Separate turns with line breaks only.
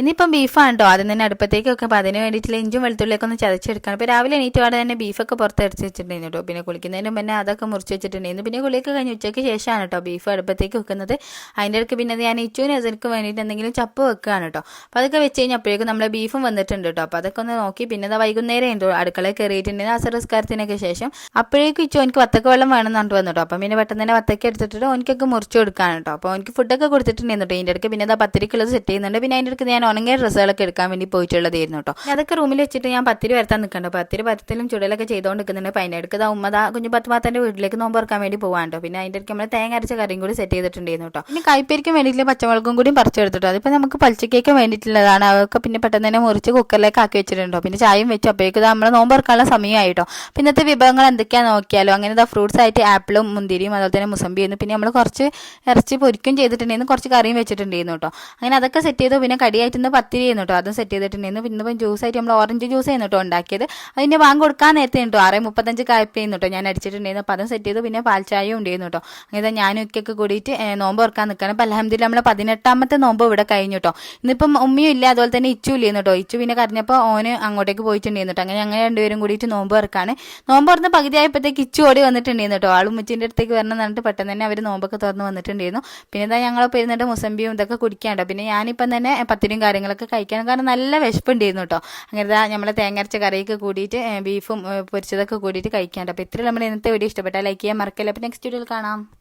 ഇനിയിപ്പം ബീഫാണ് കേട്ടോ ആദ്യം തന്നെ അടുപ്പത്തേക്ക് വെക്കുമ്പോൾ അതിന് വേണ്ടിയിട്ടുള്ള ഇഞ്ചും വെളുത്തുള്ളിയൊക്കെ ഒന്ന് ചതച്ചെടുക്കണം. ഇപ്പോൾ രാവിലെ എണീറ്റപാടെ തന്നെ ബീഫൊക്കെ പുറത്തെടുത്ത് വെച്ചിട്ടുണ്ടായിരുന്നു കേട്ടോ. പിന്നെ കുളിക്കുന്നതിന് മുന്നേ അതൊക്കെ മുറിച്ച് വെച്ചിട്ടുണ്ടായിരുന്നു. പിന്നെ കുളിയൊക്കെ കഴിഞ്ഞ് ഉച്ചയ്ക്ക് ശേഷമാണ് കേട്ടോ ബീഫ് അടുപ്പത്തേക്ക് വെക്കുന്നത്. അതിൻ്റെ ഇടയ്ക്ക് പിന്നെ ഞാൻ ഇച്ചുവിന് അതിനൊക്കെ വേണ്ടിയിട്ട് എന്തെങ്കിലും ചപ്പ് വെക്കുകയാണ് കേട്ടോ. അപ്പോൾ അതൊക്കെ വെച്ച് കഴിഞ്ഞാൽ അപ്പോഴേക്കും നമ്മളെ ബീഫും വന്നിട്ടുണ്ട് കേട്ടോ. അപ്പോൾ അതൊക്കെ ഒന്ന് നോക്കി പിന്നെ അത് വൈകുന്നേരം ഉണ്ടോ അടുക്കളയിൽ കയറിയിട്ടുണ്ടെങ്കിൽ അസറസ്കാരത്തിനൊക്കെ ശേഷം അപ്പോഴേക്കും ഇച്ചു എനിക്ക് വത്തക്ക വെള്ളം വേണം എന്ന് വന്നു കേട്ടോ. അപ്പം പിന്നെ പെട്ടെന്ന് തന്നെ വത്തക്ക എടുത്തിട്ട് എനിക്കൊക്കെ മുറിച്ച് കൊടുക്കുകയാണ് കേട്ടോ. അപ്പോൾ എനിക്ക് ഫുഡൊക്കെ കൊടുത്തിട്ടുണ്ടായിരുന്നു കേട്ടോ. ഇതിൻ്റെ ഇടയ്ക്ക് പിന്നെ അത് പത്തിരിക്കുള്ളത് സെറ്റ് ചെയ്യുന്നുണ്ട്. പിന്നെ അതിൻ്റെ ഇടയ്ക്ക് ഞാൻ ഉണങ്ങിയ ഡ്രസ്സുകളൊക്കെ എടുക്കാൻ വേണ്ടി പോയിട്ടുള്ളതായിരുന്നു കേട്ടോ. അതൊക്കെ റൂമിൽ വെച്ചിട്ട് ഞാൻ പത്തിരി വരുത്താൻ നിൽക്കണ്ടോ. പത്തിരി പരത്തിലും ചുടലൊക്കെ ചെയ്തുകൊണ്ട് നിൽക്കുന്നുണ്ട്. അപ്പോൾ അതിൻ്റെ അടുത്ത് ഉമ്മതാ കുഞ്ഞു പത്തുമാത്തൻ്റെ വീട്ടിലേക്ക് നോമ്പ് തുറക്കാൻ വേണ്ടി പോകാണ്ടോ. പിന്നെ അതിൻ്റെ ഇടയ്ക്ക് നമ്മൾ തേങ്ങ അരച്ച കറിയും കൂടി സെറ്റ് ചെയ്തിട്ടുണ്ടായിരുന്നു കേട്ടോ. പിന്നെ കൈപ്പരിക്കും വേണ്ടിയിട്ടുള്ള പച്ചമുളകും കൂടി പറിച്ചെടുത്തിട്ടോ. അതിപ്പോൾ നമുക്ക് പലിച്ചക്കേക്ക് വേണ്ടിയിട്ടുള്ളതാണ്. അതൊക്കെ പിന്നെ പെട്ടെന്ന് തന്നെ മുറിച്ച് കുക്കറിലേക്ക് ആക്കി വെച്ചിട്ടുണ്ടോ. പിന്നെ ചായയും വെച്ചു. അപ്പോഴേക്കും നമ്മൾ നോമ്പ് തുറക്കാനുള്ള സമയമായിട്ടോ. പിന്നെ ഇന്നത്തെ വിഭവങ്ങൾ എന്തൊക്കെയാണെന്ന് നോക്കിയാലോ. അങ്ങനെ ഫ്രൂട്ട്സ് ആയിട്ട് ആപ്പിളും മുന്തിരിയും അതുപോലെ തന്നെ മുസമ്പിയായിരുന്നു. പിന്നെ നമ്മൾ കുറച്ച് ഇറച്ചി പൊരിക്കും ചെയ്തിട്ടുണ്ടായിരുന്നു. കുറച്ച് കറിയും വെച്ചിട്ടുണ്ടായിരുന്നു കേട്ടോ. അങ്ങനെ അതൊക്കെ സെറ്റ് ചെയ്തു. പിന്നെ കടിയായിട്ട് ഇന്ന് പത്തിരി ചെയ്യുന്നു കേട്ടോ. അതും സെറ്റ് ചെയ്തിട്ടുണ്ടായിരുന്നു. പിന്നെ ഇപ്പം ജ്യൂസായിട്ട് നമ്മൾ ഓറഞ്ച് ജ്യൂസ് ചെയ്യുന്നു കേട്ടോ ഉണ്ടാക്കിയത്. അതിൻ്റെ വാങ്ങി കൊടുക്കാൻ നേരത്തെ കേട്ടോ 6:35 കായ്പെയ്യുന്നു കേട്ടോ ഞാൻ അടിച്ചിട്ടുണ്ടായിരുന്നു. അപ്പോൾ അതും സെറ്റ് ചെയ്തു. പിന്നെ പാൽച്ചായയും ഉണ്ടായിരുന്നു കേട്ടോ. അങ്ങനെ ഞാനും ഒക്കെ കൂടിയിട്ട് നോമ്പ് തുറക്കാൻ നിൽക്കണം. അപ്പോൾ അൽഹംദുലില്ലാ നമ്മൾ 18ാമത്തെ നോമ്പ് ഇവിടെ കഴിഞ്ഞു കേട്ടോ. ഇന്നിപ്പം ഉമ്മയും ഇല്ല, അതുപോലെ തന്നെ ഇച്ചു ഇല്ലായിരുന്നു കേട്ടോ. ഇച്ചു പിന്നെ കരഞ്ഞപ്പോൾ ഓന് അങ്ങോട്ടേക്ക് പോയിട്ടുണ്ടായിരുന്നു കേട്ടോ. അങ്ങനെ ഞങ്ങൾ രണ്ടുപേരും കൂടിയിട്ട് നോമ്പ് തുറക്കാണ്. നോമ്പ് തുറന്ന് പകുതി ആയപ്പോഴത്തേക്ക് ഇച്ചു ഓടി വന്നിട്ടുണ്ടായിരുന്നു കേട്ടോ. ആളും ഉമ്മച്ചിൻ്റെ അടുത്തേക്ക് വരണം എന്നിട്ട് പെട്ടെന്ന് തന്നെ അവർ നോമ്പൊക്കെ തുറന്ന് വന്നിട്ടുണ്ടായിരുന്നു. പിന്നെ ഇതാ ഞങ്ങളൊപ്പം ഇരുന്നിട്ട് മുസമ്പിയും ഇതൊക്കെ കുടിക്കാണ്ടോ. പിന്നെ ഞാനിപ്പം തന്നെ പത്തിരിയും കാര്യങ്ങളൊക്കെ കഴിക്കണം, കാരണം നല്ല വിശപ്പുണ്ടായിരുന്നു കേട്ടോ. അങ്ങനെ നമ്മളെ തേങ്ങരച്ച കറിയൊക്കെ കൂടിയിട്ട് ബീഫും പൊരിച്ചതൊക്കെ കൂടിയിട്ട് കഴിക്കാണ്ട്. അപ്പോൾ ഇത്രയും നമ്മൾ ഇന്നത്തെ വീഡിയോ ഇഷ്ടപ്പെട്ടാൽ ലൈക്ക് ചെയ്യാൻ മറക്കല്ല. അപ്പോൾ നെക്സ്റ്റ് വീഡിയോയിൽ കാണാം.